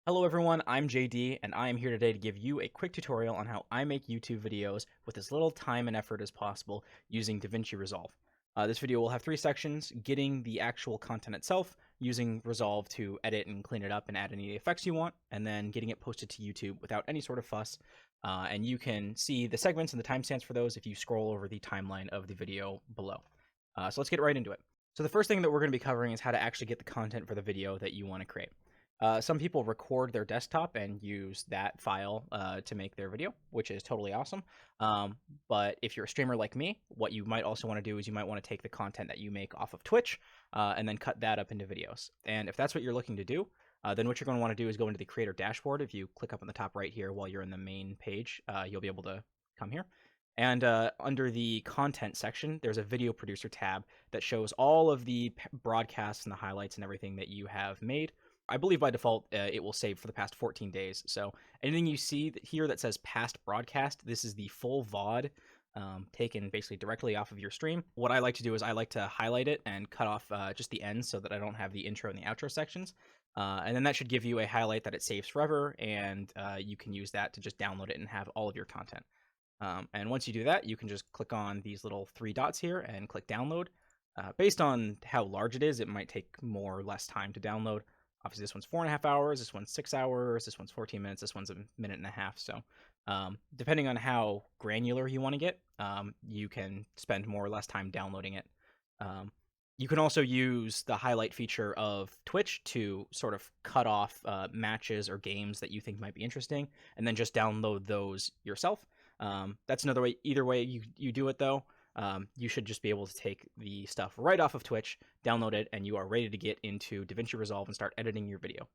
Hello everyone, I'm JD, and I am here today to give you a quick tutorial on how I make YouTube videos with as little time and effort as possible using DaVinci Resolve. This video will have three sections: getting the actual content itself, using Resolve to edit and clean it up and add any effects you want, and then getting it posted to YouTube without any sort of fuss. And you can see the segments and the timestamps for those if you scroll over the timeline of the video below. So let's get right into it. So the first thing that we're going to be covering is how to actually get the content for the video that you want to create. Some people record their desktop and use that file to make their video, which is totally awesome. But if you're a streamer like me, what you might also want to do is you might want to take the content that you make off of Twitch and then cut that up into videos. And if that's what you're looking to do, then what you're going to want to do is go into the creator dashboard. If you click up on the top right here while you're in the main page, you'll be able to come here. And under the content section, there's a video producer tab that shows all of the broadcasts and the highlights and everything that you have made. I believe by default it will save for the past 14 days. So anything you see here that says past broadcast, this is the full VOD taken basically directly off of your stream. What I like to do is I like to highlight it and cut off just the ends so that I don't have the intro and the outro sections. And then that should give you a highlight that it saves forever, and you can use that to just download it and have all of your content. And once you do that, you can just click on these little three dots here and click download. Based on how large it is, it might take more or less time to download. Obviously, this one's 4.5 hours, this one's 6 hours, this one's 14 minutes, this one's a minute and a half. So depending on how granular you want to get, you can spend more or less time downloading it. You can also use the highlight feature of Twitch to sort of cut off matches or games that you think might be interesting, and then just download those yourself. That's another way. Either way you do it, though, you should just be able to take the stuff right off of Twitch, download it, and you are ready to get into DaVinci Resolve and start editing your video.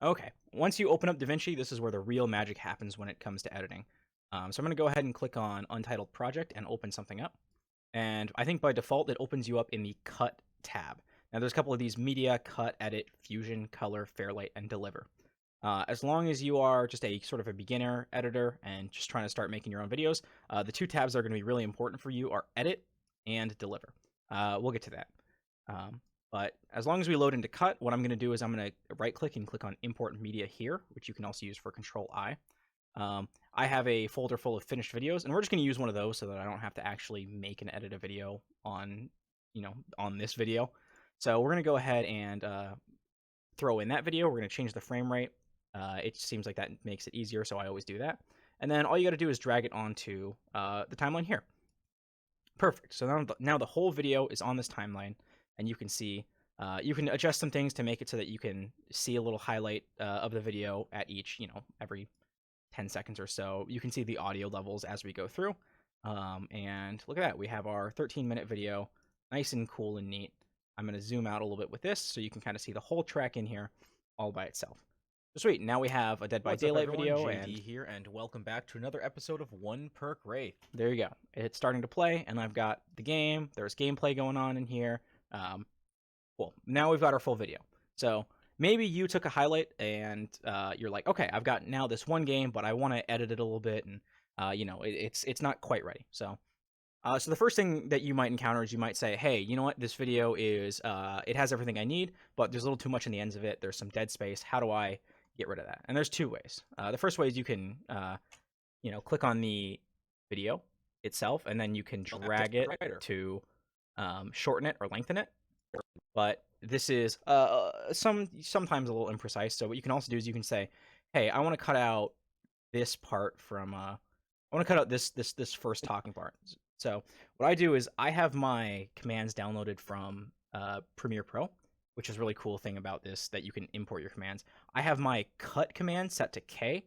Okay, once you open up DaVinci, this is where the real magic happens when it comes to editing. So I'm going to go ahead and click on Untitled Project and open something up. And I think by default, it opens you up in the Cut tab. Now there's a couple of these: Media, Cut, Edit, Fusion, Color, Fairlight, and Deliver. As long as you are just a sort of a beginner editor and just trying to start making your own videos, the two tabs that are going to be really important for you are Edit and Deliver. We'll get to that. But as long as we load into Cut, what I'm going to do is I'm going to right-click and click on Import Media here, which you can also use for Control-I. I have a folder full of finished videos, and we're just going to use one of those so that I don't have to actually make and edit a video on this video. So we're going to go ahead and throw in that video. We're going to change the frame rate. It seems like that makes it easier, so I always do that. And then all you got to do is drag it onto the timeline here. Perfect. So now the whole video is on this timeline, and you can see, you can adjust some things to make it so that you can see a little highlight of the video at each, every 10 seconds or so. You can see the audio levels as we go through. And look at that. We have our 13-minute video, nice and cool and neat. I'm going to zoom out a little bit with this so you can kind of see the whole track in here all by itself. Sweet, now we have a Dead by Daylight video, JD here, and welcome back to another episode of One Perk Wraith. There you go. It's starting to play, and I've got the game. There's gameplay going on in here. Cool. Now we've got our full video. So maybe you took a highlight, and you're like, okay, I've got now this one game, but I want to edit it a little bit, and it's not quite ready. So the first thing that you might encounter is you might say, hey, you know what? This video is it has everything I need, but there's a little too much in the ends of it. There's some dead space. How do I get rid of that? And there's two ways. The first way is you can click on the video itself, and then you can drag it to shorten it or lengthen it. But this is sometimes a little imprecise. So what you can also do is you can say, hey, I want to cut out this part from I want to cut out this first talking part. So what I do is I have my commands downloaded from Premiere Pro, which is a really cool thing about this, that you can import your commands. I have my cut command set to K.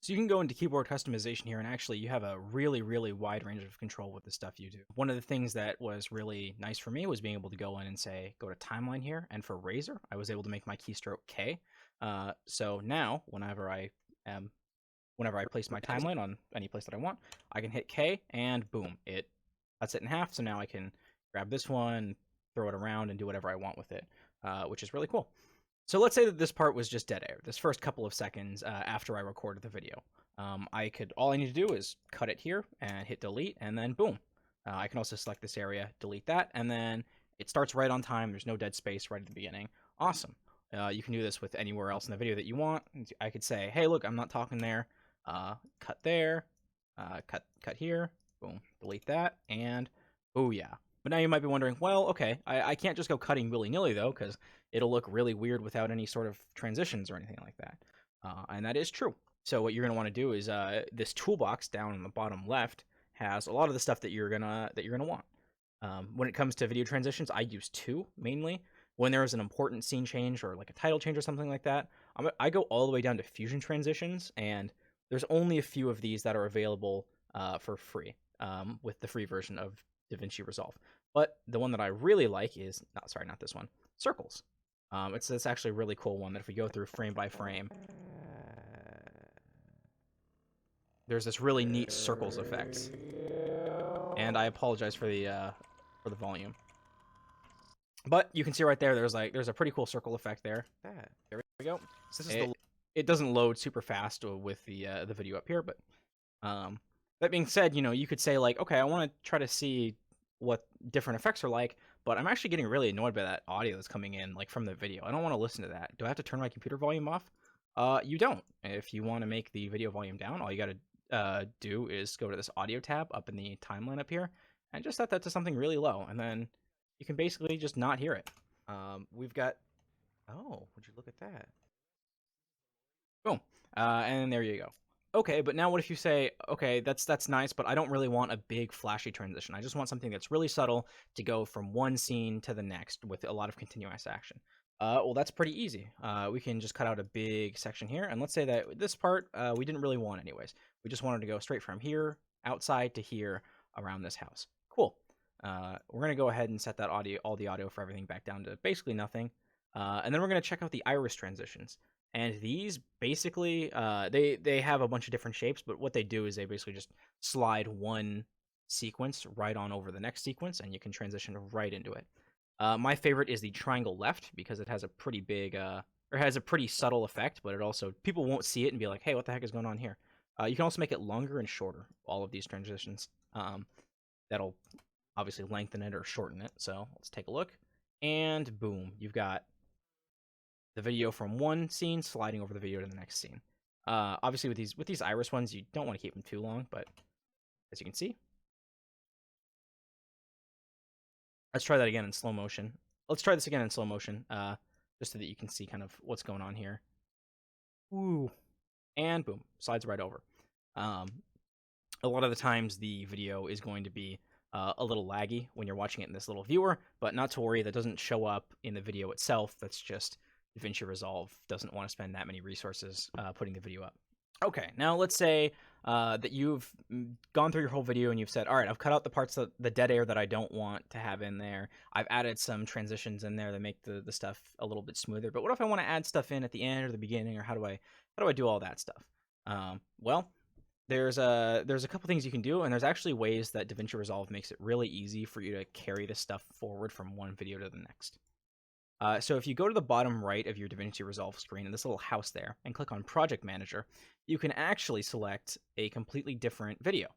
So you can go into keyboard customization here, and actually you have a really, really wide range of control with the stuff you do. One of the things that was really nice for me was being able to go in and say, go to timeline here, and for Razor, I was able to make my keystroke K. So now, whenever I place my timeline on any place that I want, I can hit K, and boom, it cuts it in half. So now I can grab this one, throw it around, and do whatever I want with it, which is really cool. So let's say that this part was just dead air, this first couple of seconds after I recorded the video. All I need to do is cut it here and hit delete, and then boom. I can also select this area, delete that, and then it starts right on time. There's no dead space right at the beginning. Awesome. You can do this with anywhere else in the video that you want. I could say, hey, look, I'm not talking there. Cut there. Cut here. Boom. Delete that. And oh yeah. But now you might be wondering, well, okay, I can't just go cutting willy-nilly though, because it'll look really weird without any sort of transitions or anything like that. And that is true. So what you're gonna want to do is this toolbox down in the bottom left has a lot of the stuff that you're gonna want. When it comes to video transitions, I use two mainly. When there is an important scene change or like a title change or something like that, I go all the way down to fusion transitions, and there's only a few of these that are available for free with the free version of DaVinci Resolve. But the one that I really like is not this one, circles. It's actually a really cool one that if we go through frame by frame, there's this really neat circles effect. And I apologize for the volume. But you can see right there, there's a pretty cool circle effect there. There we go. So this is it doesn't load super fast with the video up here, but that being said, you could say like, okay, I want to try to see what different effects are like, but I'm actually getting really annoyed by that audio that's coming in like from the video. I don't want to listen to that. Do I have to turn my computer volume off? You don't. If you want to make the video volume down, all you got to do is go to this audio tab up in the timeline up here and just set that to something really low, and then you can basically just not hear it. We've got. Oh, would you look at that? Boom. And there you go. Okay, but now what if you say, okay, that's nice, but I don't really want a big flashy transition. I just want something that's really subtle to go from one scene to the next with a lot of continuous action. Well, that's pretty easy. We can just cut out a big section here, and let's say that this part we didn't really want anyways. We just wanted to go straight from here, outside, to here, around this house. Cool. We're going to go ahead and set that all the audio for everything back down to basically nothing. And then we're going to check out the iris transitions. And these basically, they have a bunch of different shapes, but what they do is they basically just slide one sequence right on over the next sequence, and you can transition right into it. My favorite is the triangle left because it has a pretty big, or has a pretty subtle effect, but it also, people won't see it and be like, hey, what the heck is going on here? You can also make it longer and shorter, all of these transitions. That'll obviously lengthen it or shorten it. So let's take a look. And boom, you've got the video from one scene sliding over the video to the next scene. Obviously with these iris ones, you don't want to keep them too long, but as you can see, let's try that again in slow motion. Let's try this again in slow motion, just so that you can see kind of what's going on here. Ooh, and boom, slides right over. A lot of the times the video is going to be a little laggy when you're watching it in this little viewer, but not to worry, that doesn't show up in the video itself. That's just DaVinci Resolve doesn't want to spend that many resources putting the video up. Okay, now let's say that you've gone through your whole video and you've said, all right, I've cut out the parts of the dead air that I don't want to have in there. I've added some transitions in there that make the stuff a little bit smoother. But what if I want to add stuff in at the end or the beginning, or how do I do all that stuff? Well, there's a couple things you can do, and there's actually ways that DaVinci Resolve makes it really easy for you to carry this stuff forward from one video to the next. So if you go to the bottom right of your DaVinci Resolve screen in this little house there and click on Project Manager, you can actually select a completely different video.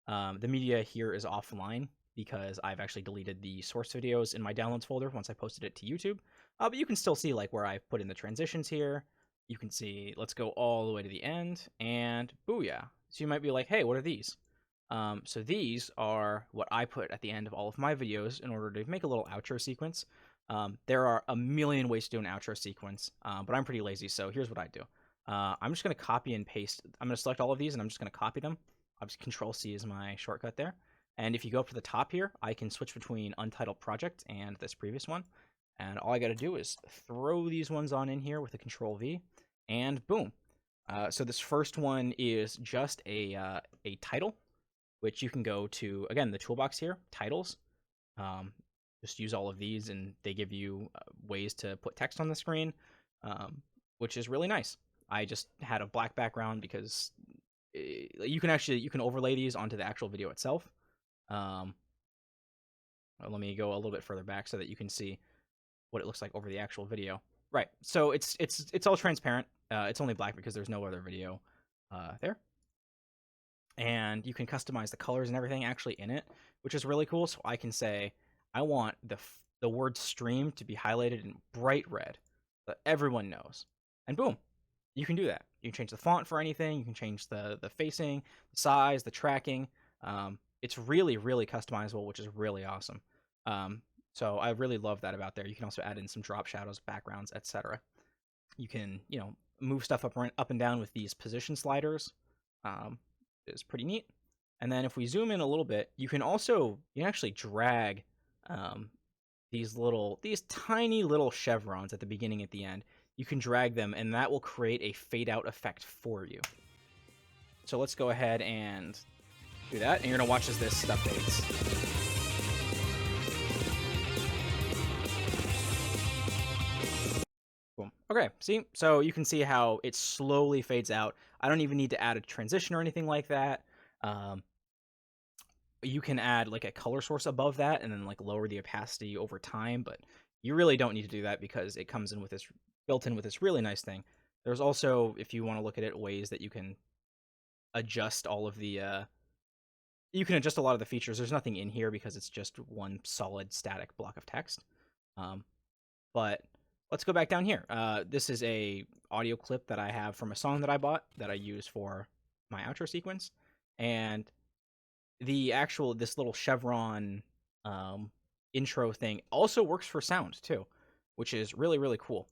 The media here is offline because I've actually deleted the source videos in my downloads folder once I posted it to YouTube. But you can still see like where I've put in the transitions here. You can see, let's go all the way to the end, and booyah. So you might be like, hey, what are these? So these are what I put at the end of all of my videos in order to make a little outro sequence. There are a million ways to do an outro sequence, but I'm pretty lazy, so here's what I do. I'm just going to copy and paste. I'm going to select all of these, and I'm just going to copy them. Obviously, Control-C is my shortcut there. And if you go up to the top here, I can switch between Untitled Project and this previous one. And all I got to do is throw these ones on in here with a Control-V, and boom. So this first one is just a title, which you can go to, again, the toolbox here, Titles. Just use all of these, and they give you ways to put text on the screen, which is really nice. I just had a black background because you can overlay these onto the actual video itself. Let me go a little bit further back so that you can see what it looks like over the actual video. Right, so it's all transparent. It's only black because there's no other video there. And you can customize the colors and everything actually in it, which is really cool. So I can say, I want the word stream to be highlighted in bright red. that everyone knows. And boom, you can do that. You can change the font for anything. You can change the facing, the size, the tracking. It's really, really customizable, which is really awesome. So I really love that about there. You can also add in some drop shadows, backgrounds, etc. You can, move stuff up and down with these position sliders. It's pretty neat. And then if we zoom in a little bit, you can actually drag um, these tiny little chevrons at the beginning, at the end. You can drag them, and that will create a fade out effect for you. So let's go ahead and do that, and you're gonna watch as this stuff fades. Boom. Okay, see? So you can see how it slowly fades out. I don't even need to add a transition or anything like that. You can add like a color source above that and then like lower the opacity over time, but you really don't need to do that because it comes in with this built in with this really nice thing. There's also, if you want to look at it, ways that you can adjust all of the you can adjust a lot of the features. There's nothing in here because it's just one solid static block of text. But let's go back down here. This is a audio clip that I have from a song that I bought that I use for my outro sequence, and this little chevron intro thing also works for sound too, which is really, really cool.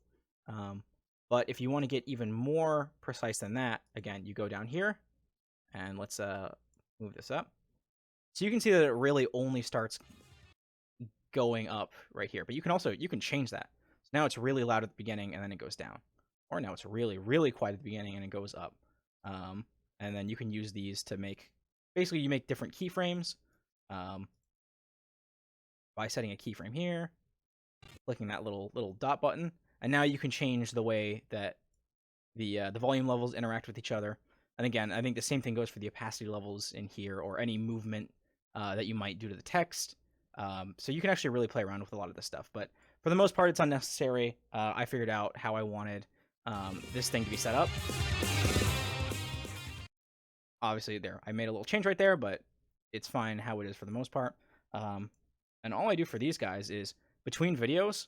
But if you want to get even more precise than that, again, you go down here and let's move this up. So you can see that it really only starts going up right here, but you can change that. So now it's really loud at the beginning and then it goes down, or now it's really, really quiet at the beginning and it goes up. And then you can use these to make different keyframes by setting a keyframe here, clicking that little dot button, and now you can change the way that the volume levels interact with each other. And again, I think the same thing goes for the opacity levels in here, or any movement that you might do to the text. So you can actually really play around with a lot of this stuff, but for the most part, it's unnecessary. I figured out how I wanted this thing to be set up. Obviously, there I made a little change right there, but it's fine how it is for the most part. And all I do for these guys is between videos,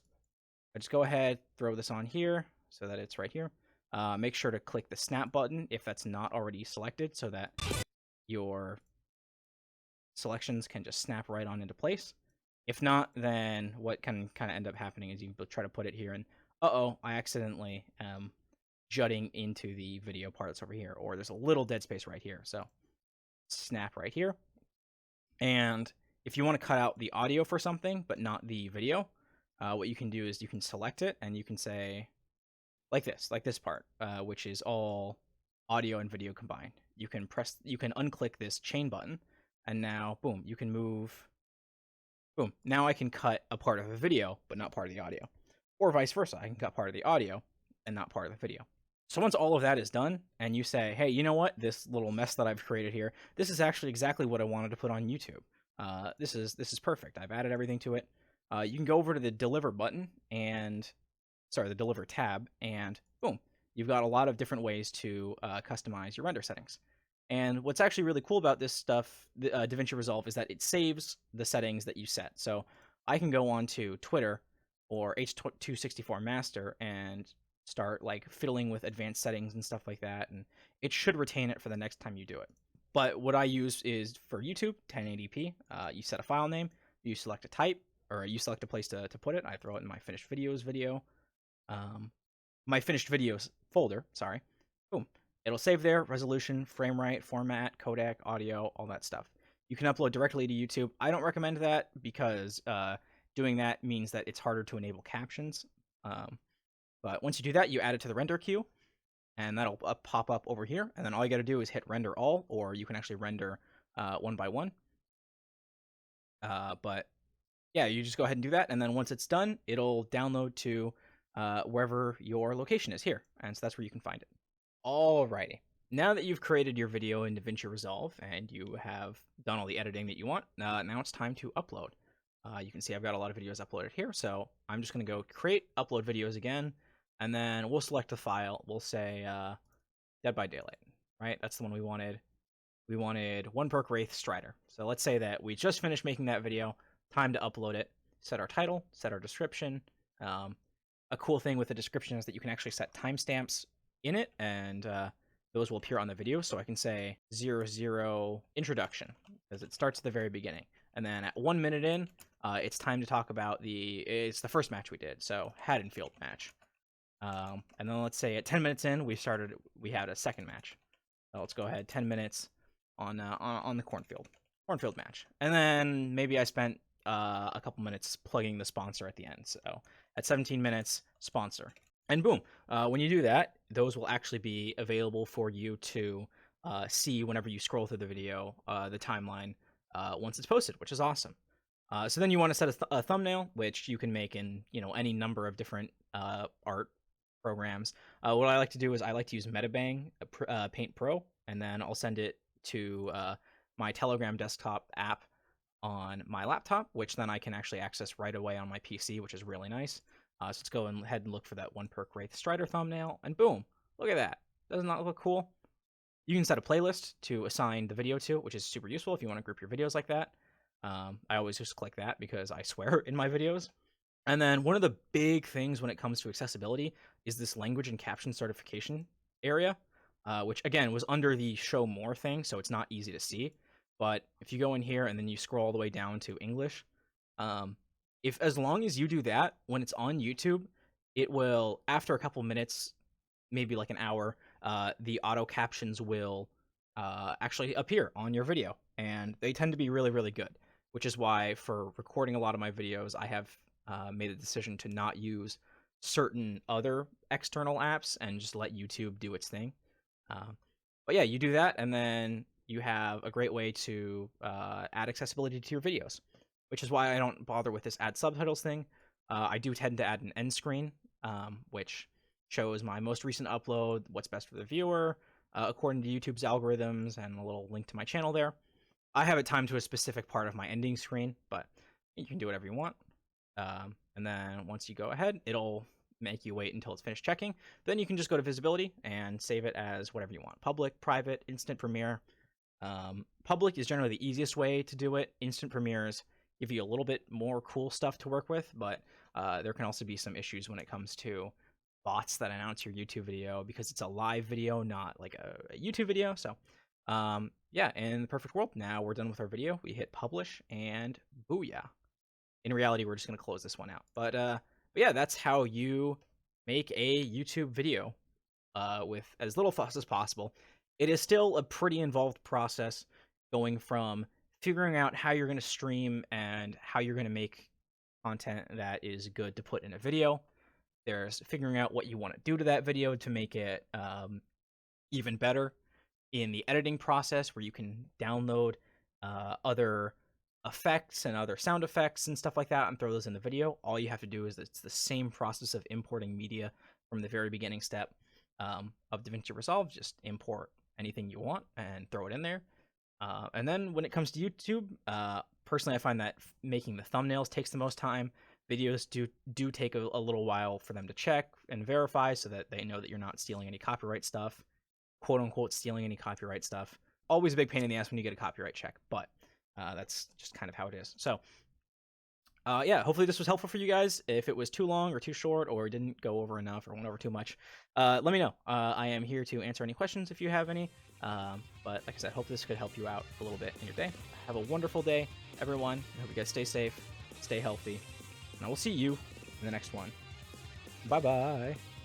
I just go ahead, throw this on here so that it's right here. Make sure to click the snap button if that's not already selected, so that your selections can just snap right on into place. If not, then what can kind of end up happening is you try to put it here and, I accidentally jutting into the video part that's over here, or there's a little dead space right here. So snap right here. And if you want to cut out the audio for something, but not the video, what you can do is you can select it and you can say like this part, which is all audio and video combined. You can unclick this chain button, and now, boom, you can move. Boom. Now I can cut a part of a video, but not part of the audio. Or vice versa. I can cut part of the audio and not part of the video. So once all of that is done, and you say, hey, you know what? This little mess that I've created here, this is actually exactly what I wanted to put on YouTube. This is perfect. I've added everything to it. You can go over to the Deliver button the Deliver tab, and boom, you've got a lot of different ways to customize your render settings. And what's actually really cool about this stuff, DaVinci Resolve, is that it saves the settings that you set. So I can go on to Twitter or H264 Master and start like fiddling with advanced settings and stuff like that, and it should retain it for the next time you do it. But what I use is for YouTube, 1080p. You set a file name, you select a type, or you select a place to put it. I throw it in my finished videos my finished videos folder, sorry. Boom. It'll save there, resolution, frame rate, format, codec, audio, all that stuff. You can upload directly to YouTube. I don't recommend that because doing that means that it's harder to enable captions. But once you do that, you add it to the render queue, and that'll pop up over here. And then all you got to do is hit render all, or you can actually render one by one. But yeah, you just go ahead and do that. And then once it's done, it'll download to wherever your location is here. And so that's where you can find it. Alrighty. Now that you've created your video in DaVinci Resolve and you have done all the editing that you want, now it's time to upload. You can see I've got a lot of videos uploaded here, so I'm just going to go create upload videos again, and then we'll select the file. We'll say Dead by Daylight, right? That's the one we wanted. We wanted One Perk Wraith Strider. So let's say that we just finished making that video, time to upload it, set our title, set our description, a cool thing with the description is that you can actually set timestamps in it, and those will appear on the video. So I can say 00 introduction because it starts at the very beginning, and then at 1 minute in, it's time to talk about it's the first match we did, so Haddonfield match. And then let's say at 10 minutes in, we had a second match. So let's go ahead 10 minutes on the cornfield match, and then maybe I spent a couple minutes plugging the sponsor at the end. So at 17 minutes, sponsor, and boom. When you do that, those will actually be available for you to see whenever you scroll through the video, the timeline once it's posted, which is awesome. So then you want to set a thumbnail, which you can make in any number of different art programs. What I like to do is I like to use Metabang Paint Pro, and then I'll send it to my Telegram desktop app on my laptop, which then I can actually access right away on my PC, which is really nice. So let's go ahead and look for that one perk Wraith Strider thumbnail, and boom, look at that. Doesn't that look cool? You can set a playlist to assign the video to, which is super useful if you want to group your videos like that. I always just click that because I swear in my videos. And then one of the big things when it comes to accessibility is this language and caption certification area, which again was under the show more thing, so it's not easy to see. But if you go in here and then you scroll all the way down to English, as long as you do that, when it's on YouTube, it will, after a couple minutes, maybe like an hour, the auto captions will actually appear on your video, and they tend to be really, really good, which is why for recording a lot of my videos, I have made a decision to not use certain other external apps and just let YouTube do its thing. But yeah, you do that, and then you have a great way to add accessibility to your videos, which is why I don't bother with this add subtitles thing. I do tend to add an end screen, which shows my most recent upload, what's best for the viewer, according to YouTube's algorithms, and a little link to my channel there. I have it timed to a specific part of my ending screen, but you can do whatever you want. And then once you go ahead, it'll make you wait until it's finished checking. Then you can just go to visibility and save it as whatever you want. Public, private, instant premiere. Public is generally the easiest way to do it. Instant premieres give you a little bit more cool stuff to work with, but there can also be some issues when it comes to bots that announce your YouTube video because it's a live video, not like a YouTube video. So yeah, in the perfect world, now we're done with our video. We hit publish and booyah. In reality, we're just going to close this one out. But yeah, that's how you make a YouTube video with as little fuss as possible. It is still a pretty involved process, going from figuring out how you're going to stream and how you're going to make content that is good to put in a video. There's figuring out what you want to do to that video to make it even better in the editing process, where you can download other effects and other sound effects and stuff like that and throw those in the video. All you have to do is, it's the same process of importing media from the very beginning step of DaVinci Resolve. Just import anything you want and throw it in there. And then when it comes to YouTube, personally, I find that making the thumbnails takes the most time. Videos do take a little while for them to check and verify so that they know that you're not stealing any copyright stuff, quote unquote stealing any copyright stuff. Always a big pain in the ass when you get a copyright check, but that's just kind of how it is. So yeah, hopefully this was helpful for you guys. If it was too long or too short or didn't go over enough or went over too much, let me know. I am here to answer any questions if you have any. But like I said, hope this could help you out a little bit in your day. Have a wonderful day, everyone. I hope you guys stay safe, stay healthy, and I will see you in the next one. Bye-bye.